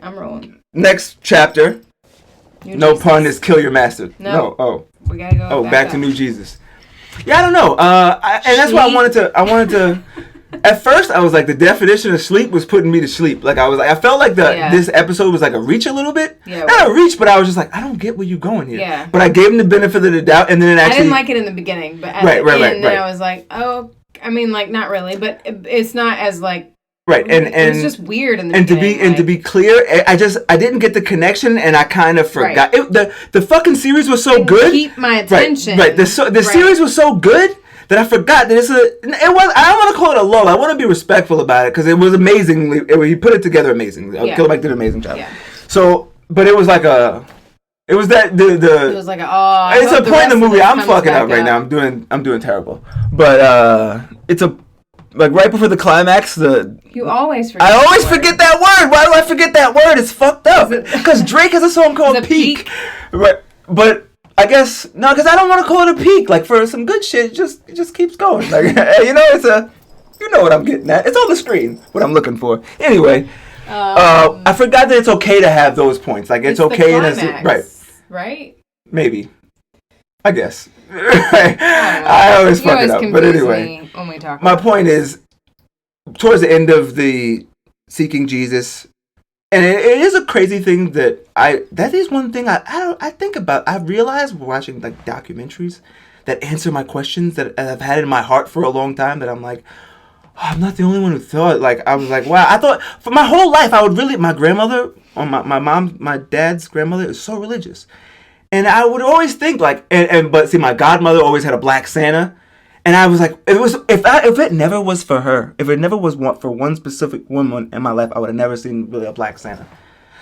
I'm rolling. Next chapter. No pun is kill your master. No. Oh. We gotta go. Back to New Jesus. Yeah, I don't know. And that's why I wanted to. At first, I was like, the definition of sleep was putting me to sleep. Like I felt like this episode was like a reach a little bit. Yeah, not a reach, but I was just like, I don't get where you're going here. Yeah. But I gave him the benefit of the doubt, and then it actually. I didn't like it in the beginning, but at the end, then I was like, oh, I mean, like not really, but it's not as like. Right, and it's just weird in the beginning. And to be clear, I didn't get the connection, and I kind of forgot. The fucking series was so good. Keep my attention. Right. The series was so good that I forgot that I don't want to call it a lull. I want to be respectful about it because it was amazingly. He put it together amazingly. Killerback did an amazing job. Yeah. So, but it was like a. It was that It was like it's a point in the movie. I'm fucking up right now. I'm doing terrible. But it's a. Like right before the climax, you always forget. I always forget that word. Why do I forget that word? It's fucked up. Because Drake has a song called Peak. Right, but I guess because I don't want to call it a peak. Like for some good shit, it just keeps going. Like you know what I'm getting at. It's on the screen. What I'm looking for. Anyway, I forgot that it's okay to have those points. Like it's okay in a right. Maybe. I guess. I always fuck it up. But anyway, when we talk my point is, towards the end of the Seeking Jesus, and it is a crazy thing that is one thing I think about. I realized watching like documentaries that answer my questions that I've had in my heart for a long time. That I'm like, oh, I'm not the only one who thought. Like I was like, wow. I thought for my whole life I would really. My grandmother, or my dad's grandmother, is so religious. And I would always think like, but see, my godmother always had a black Santa, and I was like, if it never was for her, if it never was for one specific woman in my life, I would have never seen really a black Santa.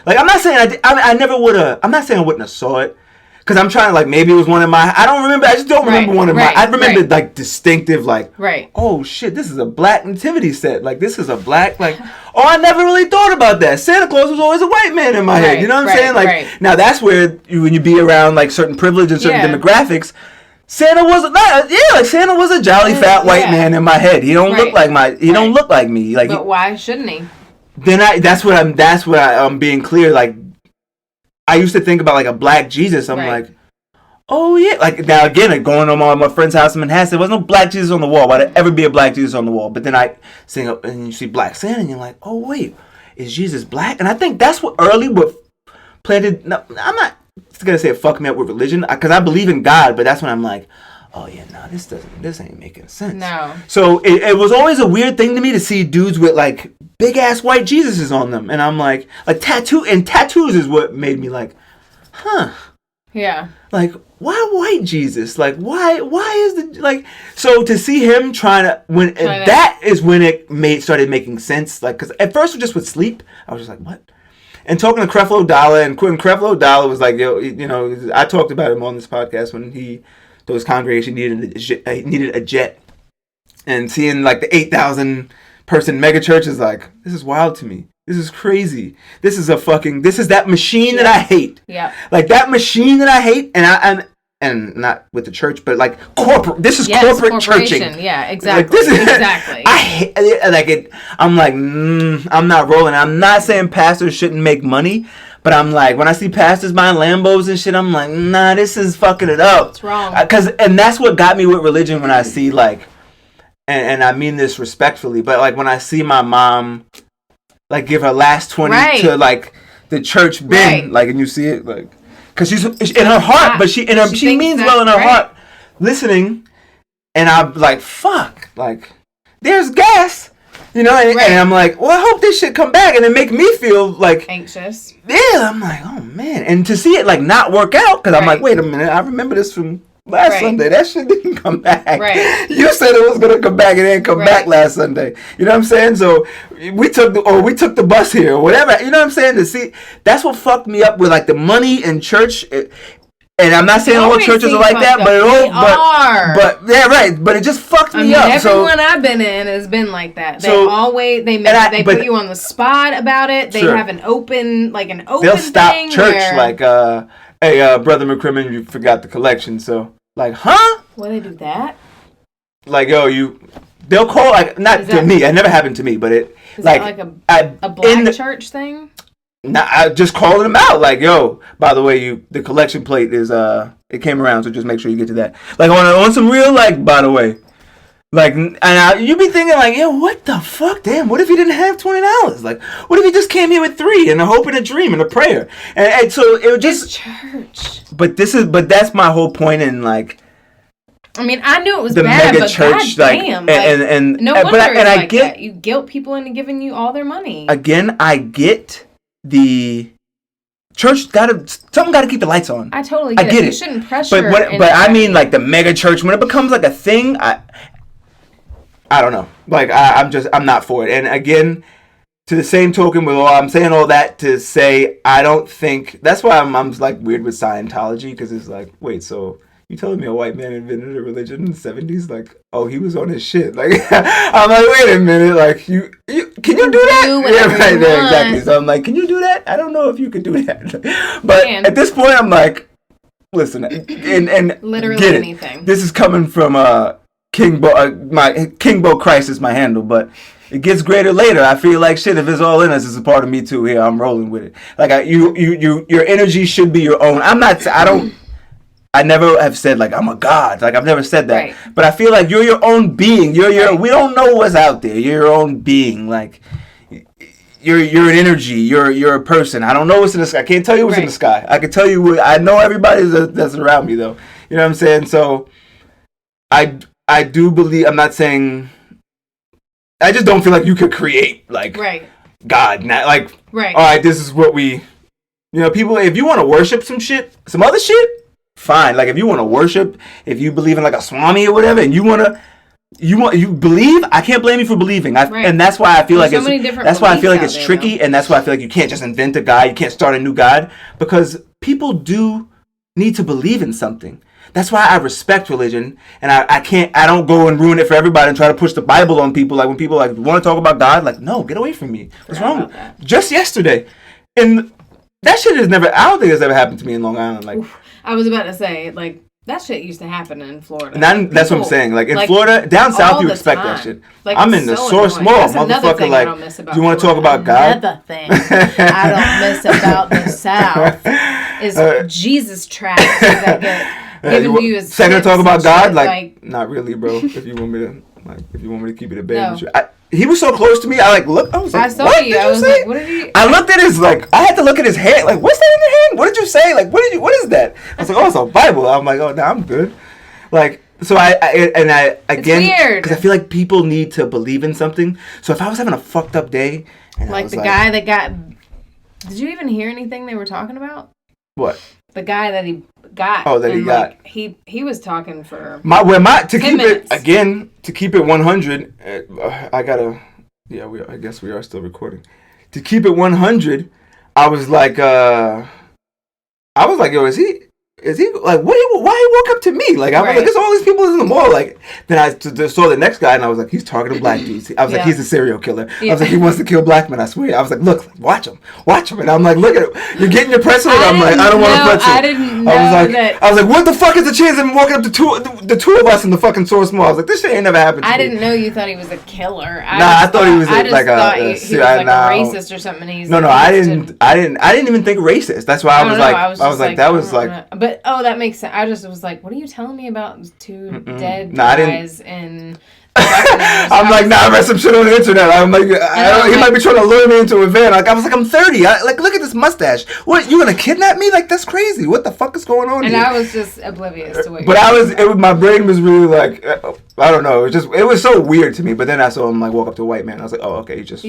Like I'm not saying I never would have. I'm not saying I wouldn't have saw it, because I'm trying to like maybe it was one of my. I don't remember. I just don't remember one of my. I remember like distinctive like. Right. Oh shit! This is a black nativity set. Like this is a black like. Oh, I never really thought about that. Santa Claus was always a white man in my head. You know what I'm saying? Like now that's where when you be around like certain privilege and certain demographics, Santa was Santa was a jolly fat white man in my head. He don't look like he don't look like me. Like, but why shouldn't he? Then that's what I'm being clear. Like I used to think about like a black Jesus. I'm like, oh yeah. Like now again, like, going to my friend's house in Manhattan, there was no black Jesus on the wall. Why'd there ever be a black Jesus on the wall? But then I sing up and you see Black Santa, and you're like, oh wait, is Jesus black? And I think that's what planted. No, I'm not gonna say it fucked me up with religion because I believe in God, but that's when I'm like, oh yeah, no, this ain't making sense. No. So it was always a weird thing to me to see dudes with like big ass white Jesuses on them, and I'm like tattoos is what made me like, huh. Yeah. Like, why white Jesus? Like, why is the like? So to see him that is when it started making sense. Like, because at first just with sleep, I was just like, what? And talking to Creflo Dollar, and Creflo Dollar was like, yo, I talked about him on this podcast when his congregation needed a jet, and seeing like the 8,000 person mega church is like, this is wild to me. This is crazy. This is that machine that I hate. Yeah. Like that machine that I hate, and not with the church, but like corporate. This is corporate churching. Yeah, exactly. Like, exactly. I hate like it. I'm like, I'm not rolling. I'm not saying pastors shouldn't make money, but I'm like, when I see pastors buying Lambos and shit, I'm like, nah, this is fucking it up. It's wrong. And that's what got me with religion when I see like, and I mean this respectfully, but like when I see my mom. Like give her last 20 to like the church bin, like, and you see it like, cause she's in her heart, but she means well in her heart, listening, and I'm like, fuck, like, there's gas, and I'm like, well, I hope this shit come back, and it make me feel like anxious. Yeah, I'm like, oh man, and to see it like not work out, cause I'm like, wait a minute, I remember this from. Last Sunday, that shit didn't come back. Right. You said it was gonna come back, and it didn't come back last Sunday. You know what I'm saying? So we took the bus here, or whatever. You know what I'm saying? To see, that's what fucked me up with like the money in church. And I'm not saying all churches are like that, but yeah, right. But it just fucked me up. Everyone I've been in has been like that. They put you on the spot about it. They have an open. They'll stop church like. Hey, Brother McCrimmon, you forgot the collection, so, like, huh? Will they do that? Like, they'll call, like, not to me, it never happened to me, but it, is like a black church thing? I just calling them out. Like, yo, by the way, the collection plate is it came around, so just make sure you get to that. Like on some real, like, by the way. Like, and you be thinking, like, yo, what the fuck? Damn, what if he didn't have $20? Like, what if he just came here with $3 and a hope and a dream and a prayer? And so it was just church. But that's my whole point in, like, I mean, I knew it was the bad, mega but church, goddamn, like, and no wonder I get that. You guilt people into giving you all their money. Again, I get the church something gotta keep the lights on. I totally get it. You shouldn't pressure. But I mean, like, the mega church, when it becomes like a thing, I don't know. Like, I'm not for it. And again, to the same token, I'm saying all that to say, I don't think, that's why I'm like weird with Scientology, because it's like, wait, so you telling me a white man invented a religion in the 70s? Like, oh, he was on his shit. Like, I'm like, wait a minute, like, you can you do that? Yeah, right there, exactly. So I'm like, can you do that? I don't know if you can do that. But at this point, I'm like, listen, and literally get it. Anything. This is coming from King Bo Christ is my handle, but it gets greater later. I feel like shit. If it's all in us, it's a part of me too. Here, I'm rolling with it. Like, your energy should be your own. I never have said, like, I'm a god. Like, I've never said that. Right. But I feel like you're your own being. Right. We don't know what's out there. You're your own being. Like, you're an energy. You're a person. I don't know what's in the sky. I can't tell you what's in the sky. I can tell you I know everybody that's around me, though. You know what I'm saying? So I do believe, I'm not saying, I just don't feel like you could create, like, God. Not, like, all right, this is what people, if you want to worship some other shit, fine. Like, if you want to worship, if you believe in, like, a Swami or whatever, and you believe, I can't blame you for believing. And that's why I feel it's tricky, and that's why I feel like you can't just invent a God, you can't start a new God, because people do need to believe in something. That's why I respect religion, and I don't go and ruin it for everybody and try to push the Bible on people. Like, when people, like, want to talk about God, like, no, get away from me. What's wrong with that? Just yesterday. And that shit I don't think it's ever happened to me in Long Island. Like, I was about to say, like, that shit used to happen in Florida. And that's what I'm saying. Like, in Florida, down south, you expect that shit. Like, I'm in the source mall, motherfucker. Like, do you want to talk about God? Another thing I don't miss about the South is Jesus tracks that get given to you as second to talk about God, like, not really, bro. If you want me to keep it a band, no. He was so close to me. I was like, saw what you. Did I you was say? Like, what did he? I looked at I had to look at his hand. Like, what's that in your hand? What did you say? Like, what is that? I was like, oh, it's a Bible. I'm like, oh, no, I'm good. Like, so I again, because I feel like people need to believe in something. So if I was having a fucked up day, and like the guy that got, did you even hear anything they were talking about? What? The guy that he got. Oh, that he got. He was talking for to keep minutes. It again, to keep it 100. I guess we are still recording. To keep it 100, I was like, yo, is he like, why he walk up to me? Like, I was like, there's all these people in the mall. Like, then I saw the next guy, and I was like, he's talking to black dudes. I was like, he's a serial killer. I was like, he wants to kill black men, I swear. I was like, look, watch him. And I'm like, look at him. You're getting your pretzel? I'm like, I don't want to pretzel. I didn't know I was like, what the fuck is the chance of him walking up to the two of us in the fucking source mall? I was like, this shit ain't never happened to me. I didn't know you thought he was a killer. I thought he was he was like a racist or something. I didn't even think racist. That's why I was like, that was like. But that makes sense. I just was like, what are you telling me about two dead guys in I'm like, nah, I read some shit on the internet. I'm like, he might be trying to lure me into a van. Like, I was like, I'm 30. Look at this mustache. What, you gonna kidnap me? Like, that's crazy. What the fuck is going on here? And I was just oblivious to what. But my brain was really like, I don't know. It was so weird to me. But then I saw him like walk up to a white man. I was like, oh, okay, he's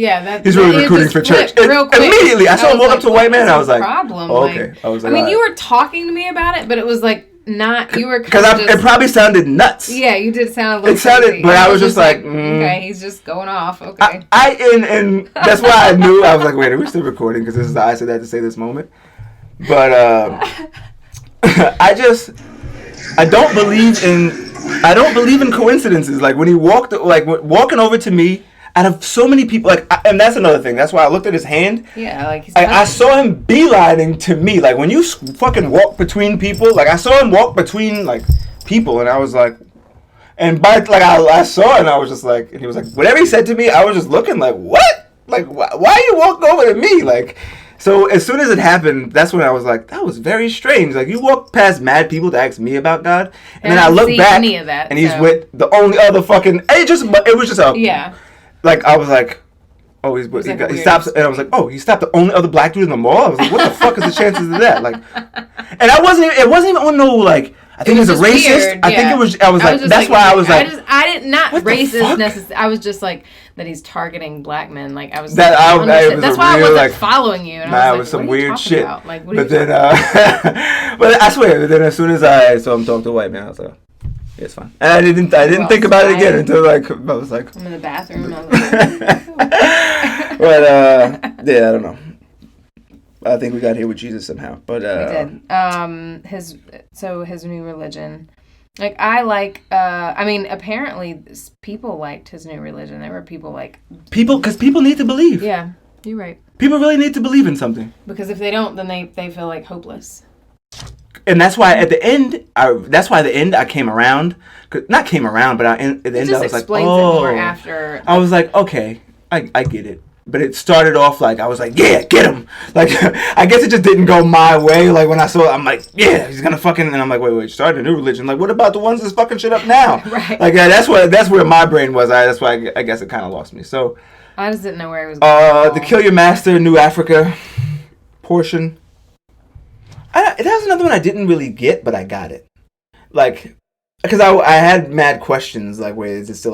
really recruiting for church. Real quick. Immediately, I saw him walk up to a white man. And I was like, problem. Oh, okay. I was like, I mean, you were talking to me about it, but it was like. You were because it probably sounded nuts. Yeah, you did sound a little. It sounded, crazy. But I was just like, okay, he's just going off. Okay, and that's why I knew. I was like, wait, are we still recording? Because I said that to say this moment. But I don't believe in coincidences. Like when he walking over to me. Out of so many people, and that's another thing. That's why I looked at his hand. Yeah, I saw him beelining to me. Like when you fucking walk between people, like I saw him walk between like people, and I was like, and I saw it, and I was just like, and he was like, whatever he said to me, I was just looking like, what? Like why are you walking over to me? Like, So as soon as it happened, that's when I was like, that was very strange. Like, you walk past mad people to ask me about God, and then I look back, and he's with the only other fucking. It was just a. Yeah. Like, I was like, oh, he stops, and I was like, oh, he stopped the only other black dude in the mall. I was like, what the fuck is the chances of that? Like, and it wasn't even on no like. I think he's a racist. Weird, I think it was. I was like, that's why I was like, I did not racist necessarily. I was just like that he's targeting black men. Like I was. That's why I wasn't following you. And it was some weird shit. Like, but then, but I swear, but then as soon as I saw him talk to a white man, I was like, yeah, it's fine. And I didn't think about it again until like I was like, I'm in the bathroom. But yeah, I don't know. I think we got here with Jesus somehow, but we did. His new religion, like apparently people liked his new religion. There were people because people need to believe. Yeah, you're right. People really need to believe in something, because if they don't, then they feel like hopeless. And that's why at the end, I came around. Not came around, but at the end I was like, oh. More after. I was like, okay, I get it. But it started off like, I was like, yeah, get him. Like, I guess it just didn't go my way. Like, when I saw it, I'm like, yeah, he's gonna fucking... And I'm like, wait, started a new religion. Like, what about the ones that's fucking shit up now? Right. Like, yeah, that's where my brain was. That's why I guess it kind of lost me. So... I just didn't know where it was going. The Kill Your Master, New Africa portion. That was another one I didn't really get, but I got it. Like... Because I had mad questions, like, wait, is it still a